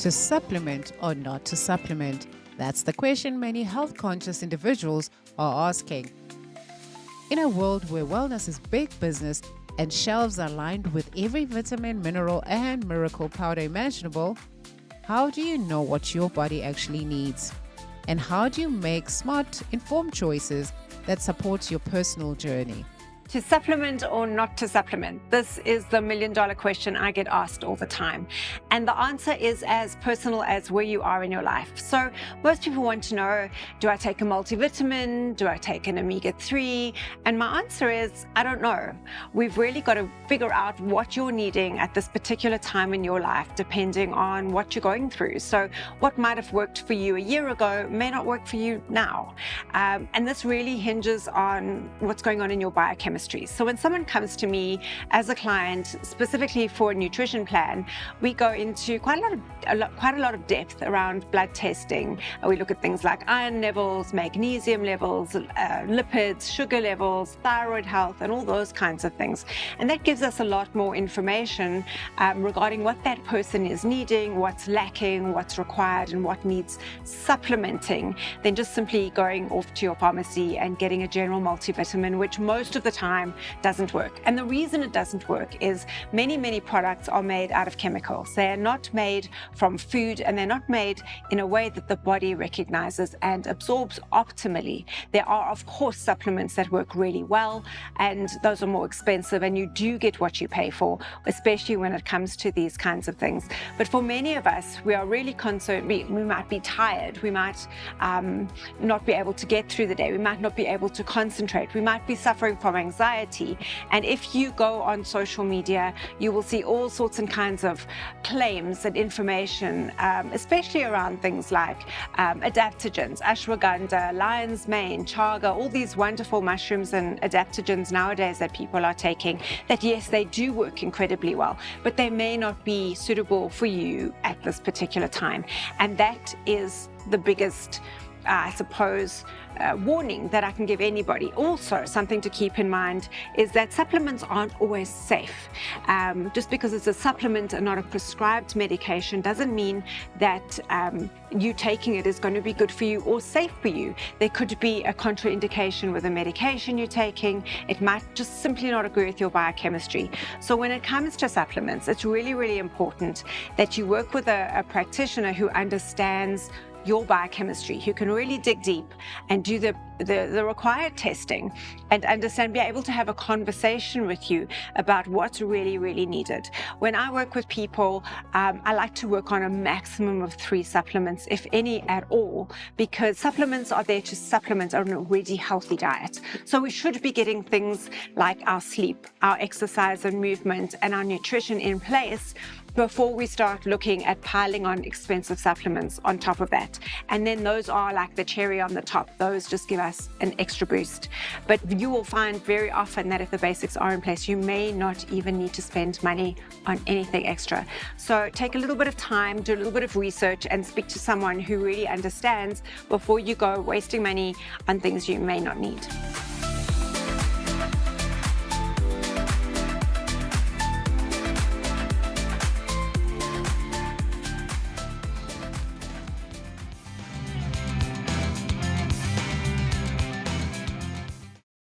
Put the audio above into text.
To supplement or not to supplement? That's the question many health-conscious individuals are asking. In a world where wellness is big business and shelves are lined with every vitamin, mineral, and miracle powder imaginable, how do you know what your body actually needs? And how do you make smart, informed choices that support your personal journey? To supplement or not to supplement? This is the million-dollar question I get asked all the time. And the answer is as personal as where you are in your life. So most people want to know, do I take a multivitamin? Do I take an omega-3? And my answer is, I don't know. We've really got to figure out what you're needing at this particular time in your life, depending on what you're going through. So what might have worked for you a year ago may not work for you now. And this really hinges on what's going on in your biochemistry. So when someone comes to me as a client, specifically for a nutrition plan, we go into quite a lot of depth around blood testing. We look at things like iron levels, magnesium levels, lipids, sugar levels, thyroid health, and all those kinds of things. And that gives us a lot more information regarding what that person is needing, what's lacking, what's required, and what needs supplementing, than just simply going off to your pharmacy and getting a general multivitamin, which most of the time doesn't work. And the reason it doesn't work is many products are made out of chemicals. They are not made from food, and they're not made in a way that the body recognizes and absorbs optimally. There are, of course, supplements that work really well, and those are more expensive, and you do get what you pay for, especially when it comes to these kinds of things. But for many of us, we are really concerned. We might be tired. We might not be able to get through the day. We might not be able to concentrate. We might be suffering from anxiety. And if you go on social media, you will see all sorts and kinds of claims and information, especially around things like adaptogens, ashwagandha, lion's mane, chaga, all these wonderful mushrooms and adaptogens nowadays that people are taking, that yes, they do work incredibly well, but they may not be suitable for you at this particular time. And that is the biggest, I suppose, warning that I can give anybody. Also, something to keep in mind is that supplements aren't always safe. Just because it's a supplement and not a prescribed medication doesn't mean that you taking it is going to be good for you or safe for you. There could be a contraindication with a medication you're taking. It might just simply not agree with your biochemistry. So when it comes to supplements, it's really important that you work with a practitioner who understands your biochemistry, who can really dig deep and do the required testing and understand, be able to have a conversation with you about what's really needed. When I work with people, I like to work on a maximum of 3 supplements, if any at all, because supplements are there to supplement an already healthy diet. So we should be getting things like our sleep, our exercise and movement, and our nutrition in place before we start looking at piling on expensive supplements on top of that. And then those are like the cherry on the top. Those just give us an extra boost. But you will find very often that if the basics are in place, you may not even need to spend money on anything extra. So take a little bit of time, do a little bit of research, and speak to someone who really understands before you go wasting money on things you may not need.